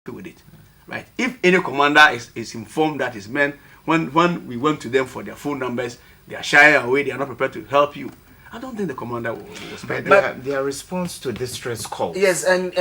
with it, right? If any commander is informed that his men, when we went to them for their phone numbers, they are shying away, they are not prepared to help you. I don't think the commander will spend their response to distress calls. Yes, and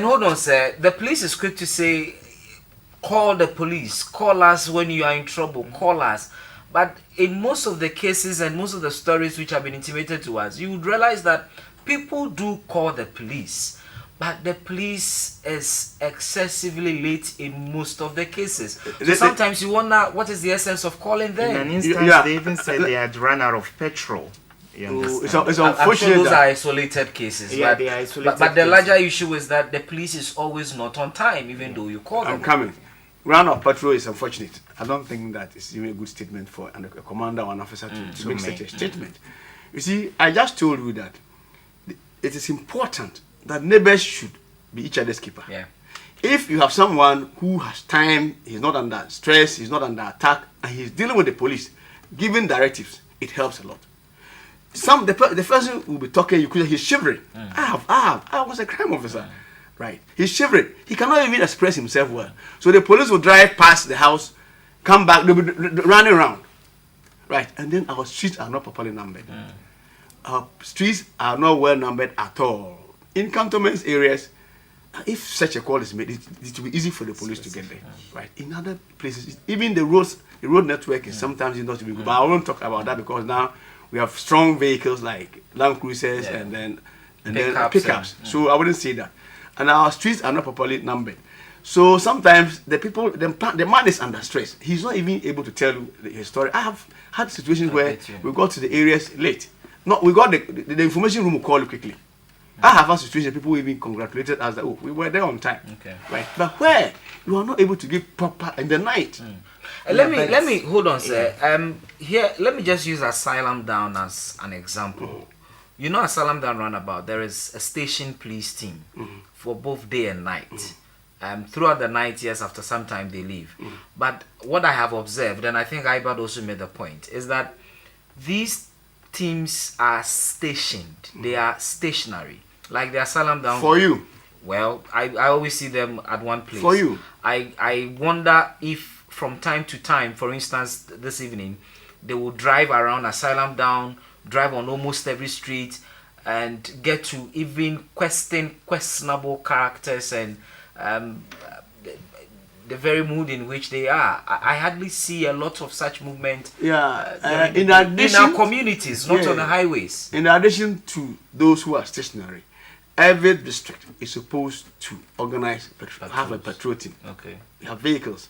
hold on, sir. The police is quick to say, call the police, call us when you are in trouble, call us. But in most of the cases and most of the stories which have been intimated to us, you would realize that people do call the police, but the police is excessively late in most of the cases. So sometimes you wonder what is the essence of calling them. In an instance, they even said they had run out of petrol. It's unfortunate. I'm sure those are isolated cases. Yeah, but, they are isolated but the larger issue is that the police is always not on time, even though you call them. I'm coming. Run of petrol is unfortunate. I don't think that is even a good statement for a commander or an officer to make such a statement. You see, I just told you that it is important that neighbors should be each other's keeper. Yeah. If you have someone who has time, he's not under stress, he's not under attack, and he's dealing with the police, giving directives, it helps a lot. The person will be talking, you could he's shivering. I was a crime officer. Right. He's shivering. He cannot even express himself well. So the police will drive past the house, come back, they'll be running around. Right. And then our streets are not properly numbered. Our streets are not well numbered at all. In cantonment areas, if such a call is made, it will be easy for the police to get there. Right. In other places, even the road network is sometimes not even good. But I won't talk about that because now we have strong vehicles like Land Cruisers and then pickups. So I wouldn't say that. And our streets are not properly numbered. So sometimes the man is under stress. He's not even able to tell you his story. I have had situations where we got to the areas late. No, we got the information room will call you quickly. I have had situations people even congratulated us that we were there on time. Okay. Right. But where you are not able to give proper in the night. Let me hold on, sir. Here, let me just use Asylum Down as an example. You know, Asylum Down roundabout, there is a station police team for both day and night. Throughout the night, yes, after some time they leave. But what I have observed, and I think Irbard also made the point, is that these teams are stationed. They are stationary. Like the Asylum Down. For you? Well, I always see them at one place. For you? I wonder if from time to time, for instance, this evening, they will drive around Asylum Down, drive on almost every street, and get to even questionable characters and the very mood in which they are. I hardly see a lot of such movement in our communities, not on the highways. In addition to those who are stationary, every district is supposed to organize, have a patrol team. Okay. You have vehicles.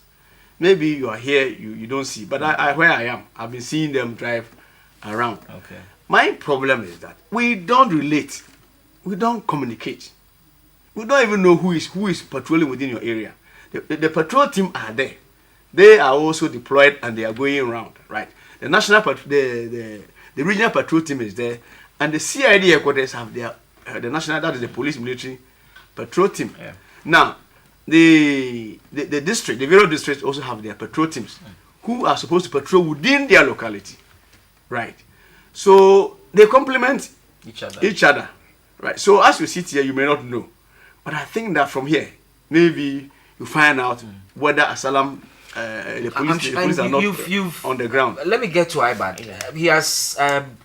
Maybe you are here, you don't see, but where I am, I've been seeing them drive around. Okay. My problem is that we don't relate, we don't communicate, we don't even know who is patrolling within your area. The patrol team are there, they are also deployed and they are going around, right? The national the regional patrol team is there, and the C.I.D headquarters have their the national, that is the police military patrol team. Yeah. Now the district, the various districts also have their patrol teams who are supposed to patrol within their locality, right? So they complement each other, right? So as you sit here, you may not know, but I think that from here, maybe you find out whether Asylum, the police are not on the ground. Let me get to Irbard. Yeah. He has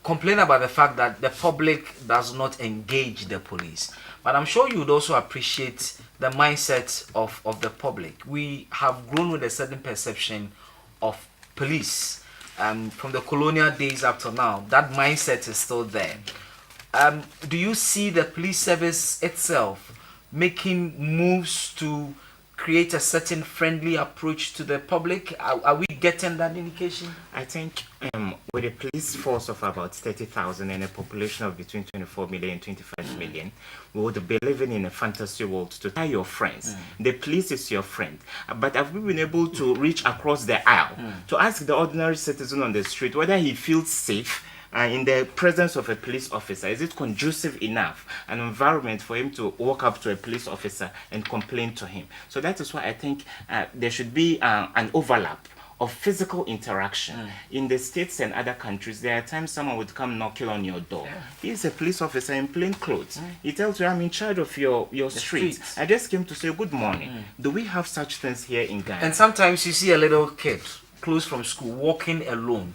complained about the fact that the public does not engage the police, but I'm sure you would also appreciate the mindset of the public. We have grown with a certain perception of police. From the colonial days up to now, that mindset is still there. Do you see the police service itself making moves to create a certain friendly approach to the public? Are we getting that indication? I think with a police force of about 30,000 and a population of between 24 million and 25 million, we would be living in a fantasy world to tell your friends. The police is your friend. But have we been able to reach across the aisle to ask the ordinary citizen on the street whether he feels safe in the presence of a police officer? Is it conducive enough an environment for him to walk up to a police officer and complain to him? So that is why I think there should be an overlap of physical interaction. In the States and other countries, there are times someone would come knocking on your door. He's a police officer in plain clothes. He tells you, I'm in charge of your street. I just came to say good morning. Do we have such things here in Ghana? And sometimes you see a little kid close from school walking alone.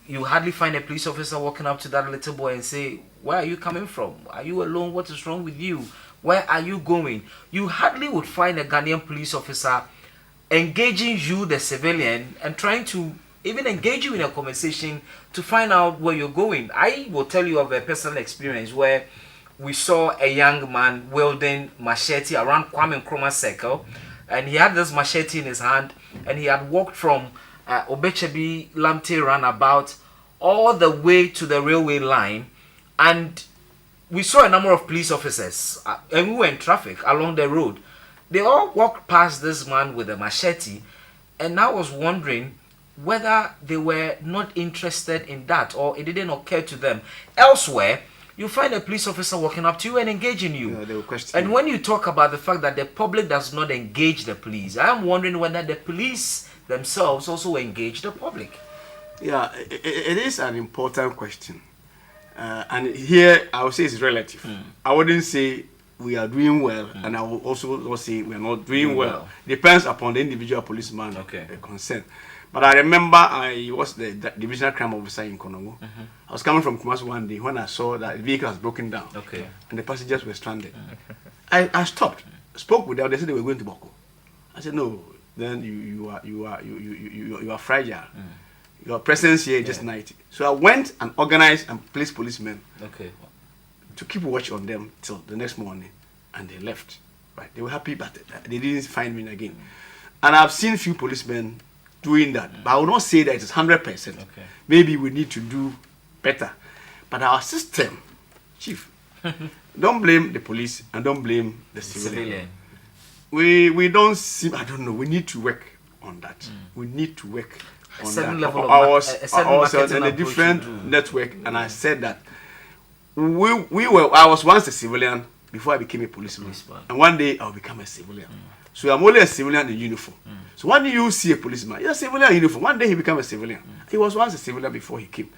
You hardly find a police officer walking up to that little boy and say, where are you coming from? Are you alone? What is wrong with you? Where are you going? You hardly would find a Ghanaian police officer engaging you, the civilian, and trying to even engage you in a conversation to find out where you're going. I will tell you of a personal experience where we saw a young man wielding machete around Kwame Nkrumah Circle, and he had this machete in his hand, and he had walked from Obechebi Lamte roundabout all the way to the railway line, and we saw a number of police officers, and we were in traffic along the road. They all walked past this man with a machete, and I was wondering whether they were not interested in that, or it didn't occur to them. Elsewhere, you find a police officer walking up to you and engaging you. They will question And you. when you talk about the fact that the public does not engage the police, I am wondering whether the police themselves also engage the public. Yeah, it is an important question. And here I would say it's relative. I wouldn't say we are doing well, and I will also not say we are not doing well. Depends upon the individual policeman concerned. But I remember I was the divisional crime officer in Konongo. I was coming from Kumasi one day when I saw that the vehicle was broken down and the passengers were stranded. I stopped, spoke with them. They said they were going to Boko. I said no. Then you are fragile. Your presence here is just 90. So I went and organized and placed policemen to keep watch on them till the next morning, and they left. Right? They were happy, but they didn't find me again. And I've seen few policemen doing that, but I will not say that it is 100%. Maybe we need to do better. But our system, Chief, don't blame the police and don't blame the civilian. We don't see. I don't know. We need to work on that. We need to work on that. I was on a different network, and I said that I was once a civilian before I became a policeman. And one day I'll become a civilian. So I'm only a civilian in uniform. So one day you see a policeman, you're a civilian in uniform. One day he becomes a civilian. He was once a civilian before he came.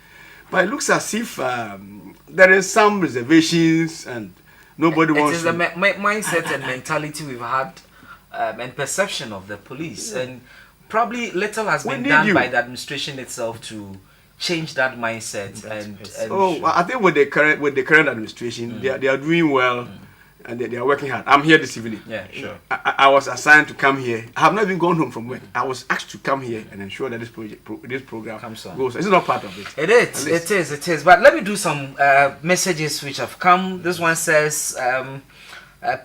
But it looks as if there is some reservations and nobody wants to. It is the mindset and mentality we've had and perception of the police. And probably little has been done by the administration itself to change that mindset. I think with the current administration, they are doing well. And they are working hard. I'm here this evening. Yeah, sure. I was assigned to come here. I have not even gone home from work. I was asked to come here and ensure that this program goes. It's not part of it. It is. But let me do some messages which have come. This one says,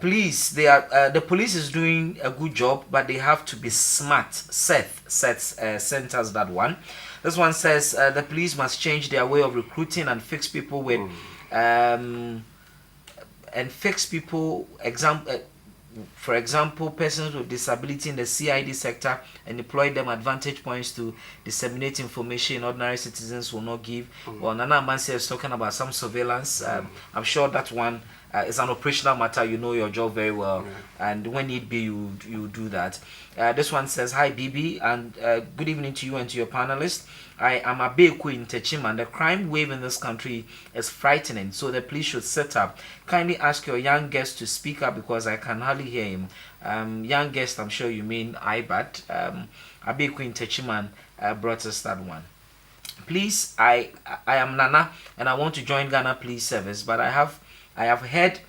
please, the police is doing a good job, but they have to be smart. Seth sent us that one. This one says, the police must change their way of recruiting and fix people with... and fix people, for example, persons with disability in the C.I.D sector, and deploy them advantage points to disseminate information ordinary citizens will not give. Well, Nana Amansi is talking about some surveillance. I'm sure that one is an operational matter. You know your job very well, and when need be, you do that. This one says, hi BB, and good evening to you and to your panelists. I am a Beku in Techima. The crime wave in this country is frightening, so the police should set up. Kindly ask your young guest to speak up because I can hardly hear him. Young guest, I'm sure you mean Irbard. Abeku in Techima brought us that one. Please, I am Nana and I want to join Ghana Police Service, but I have heard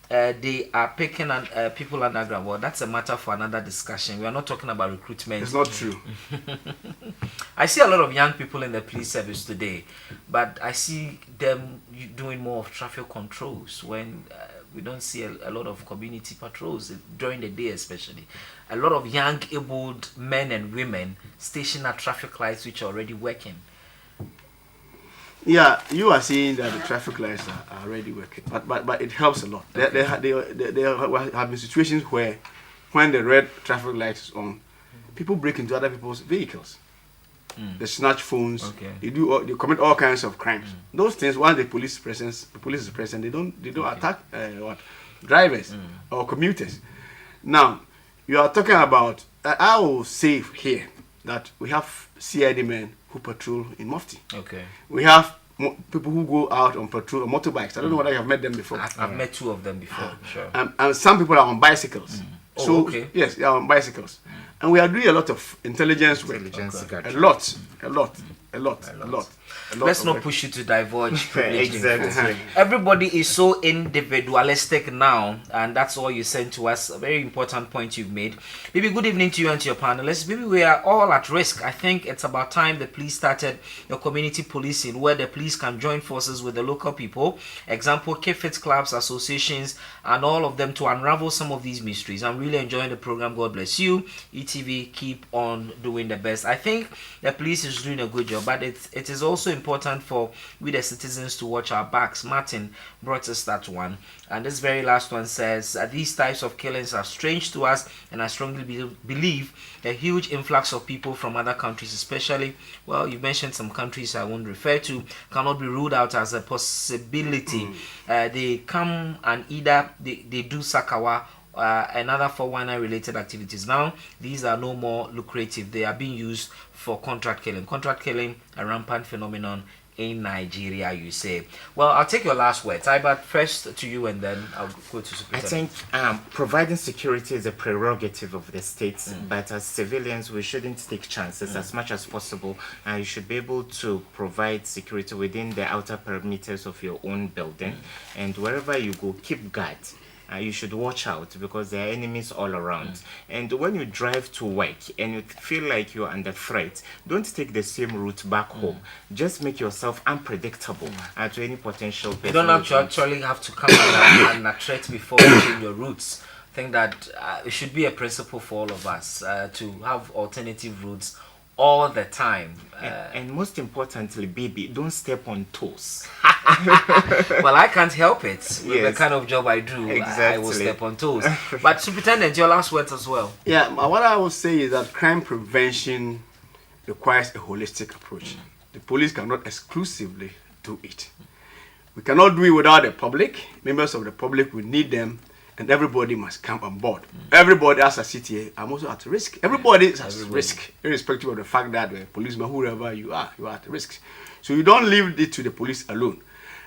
they are picking people underground. Well, that's a matter for another discussion. We are not talking about recruitment. It's not true. I see a lot of young people in the police service today, but I see them doing more of traffic controls when we don't see a lot of community patrols during the day, especially. A lot of young, abled men and women stationed at traffic lights which are already working. Yeah, you are saying that the traffic lights are already working, but it helps a lot. There have been situations where, when the red traffic light is on, people break into other people's vehicles. They snatch phones. They commit all kinds of crimes. Those things, once the police is present, they don't attack drivers or commuters. Now, you are talking about. I will say here, that we have C.I.D men who patrol in Mufti. Okay. We have people who go out on patrol on motorbikes. I don't know whether you have met them before. I've met 2 of them before. Sure. And some people are on bicycles. Oh, So okay. yes, they are on bicycles. And we are doing a lot of intelligence work. A lot. Let's not push you to divulge privilege. Exactly. Everybody is so individualistic now, and that's all you sent to us. A very important point you've made. Maybe good evening to you and to your panelists. Maybe we are all at risk. I think it's about time the police started your community policing, where the police can join forces with the local people. Example, Kefit clubs, associations, and all of them to unravel some of these mysteries. I'm really enjoying the program. God bless you. ETV, keep on doing the best. I think the police is doing a good job, but it is also important for we the citizens to watch our backs. Martin brought us that one, and this very last one says these types of killings are strange to us, and I strongly believe a huge influx of people from other countries, especially, well, you mentioned some countries I won't refer to, cannot be ruled out as a possibility. They come and either they do Sakawa, another 419 related activities. Now these are no more lucrative. They are being used for contract killing, a rampant phenomenon in Nigeria, you say. Well, I'll take your last words. Irbard, first to you and then I'll go to Superintendent. I think providing security is a prerogative of the states, but as civilians we shouldn't take chances as much as possible. You should be able to provide security within the outer perimeters of your own building, and wherever you go, keep guard. You should watch out because there are enemies all around. And when you drive to work and you feel like you're under threat, don't take the same route back home. Just make yourself unpredictable to any potential person. You don't have to actually have to come under threat before you change your routes. I think that it should be a principle for all of us to have alternative routes all the time. And most importantly, baby, don't step on toes. Well, I can't help it. With the kind of job I do, I will step on toes. But Superintendent, your last words as well. Yeah, what I would say is that crime prevention requires a holistic approach. The police cannot exclusively do it. We cannot do it without the public. Members of the public, we need them, and everybody must come on board. Everybody as a city, I'm also at risk. Everybody is at risk, irrespective of the fact that the policeman, whoever you are at risk. So you don't leave it to the police alone.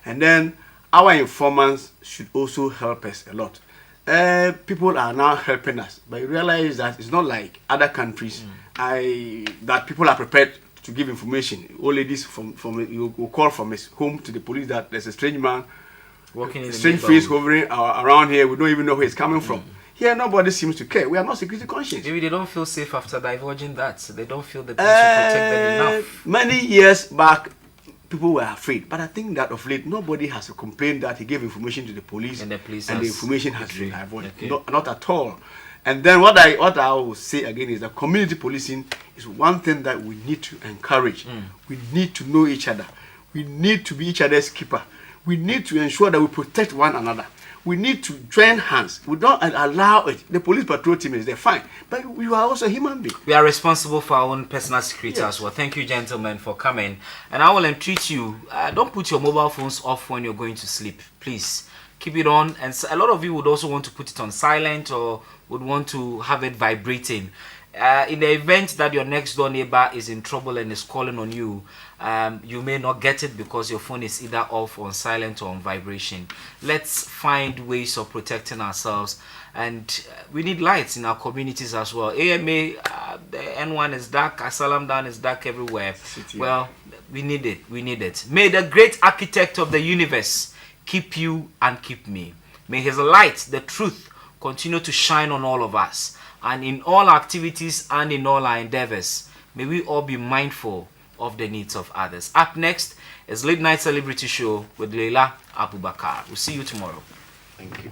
And then our informants should also help us a lot. People are now helping us, but you realize that it's not like other countries that people are prepared to give information. Only this from you will call from his home to the police that there's a strange man walking in strange face hovering around here. We don't even know where he's coming from. Here, nobody seems to care. We are not security conscious. Maybe they don't feel safe after divulging that. They don't feel the police will protect them enough. Many years back, people were afraid. But I think that of late, nobody has complained that he gave information to the police and the information has been divulged. Okay. Not at all. And then what I will say again is that community policing is one thing that we need to encourage. We need to know each other. We need to be each other's keeper. We need to ensure that we protect one another. We need to join hands. We don't allow it. The police patrol team is there, fine. But you are also human beings. We are responsible for our own personal security as well. Thank you, gentlemen, for coming. And I will entreat you, don't put your mobile phones off when you're going to sleep. Please, keep it on. And a lot of you would also want to put it on silent or would want to have it vibrating. In the event that your next door neighbor is in trouble and is calling on you, you may not get it because your phone is either off on silent or on vibration. Let's find ways of protecting ourselves, and we need lights in our communities as well. AMA, the N1 is dark, Asalam Down is dark everywhere. Well, we need it. May the great architect of the universe keep you and keep me. May his light, the truth, continue to shine on all of us. And in all activities and in all our endeavors, may we all be mindful of the needs of others. Up next is Late Night Celebrity Show with Leila Abubakar. We'll see you tomorrow. Thank you.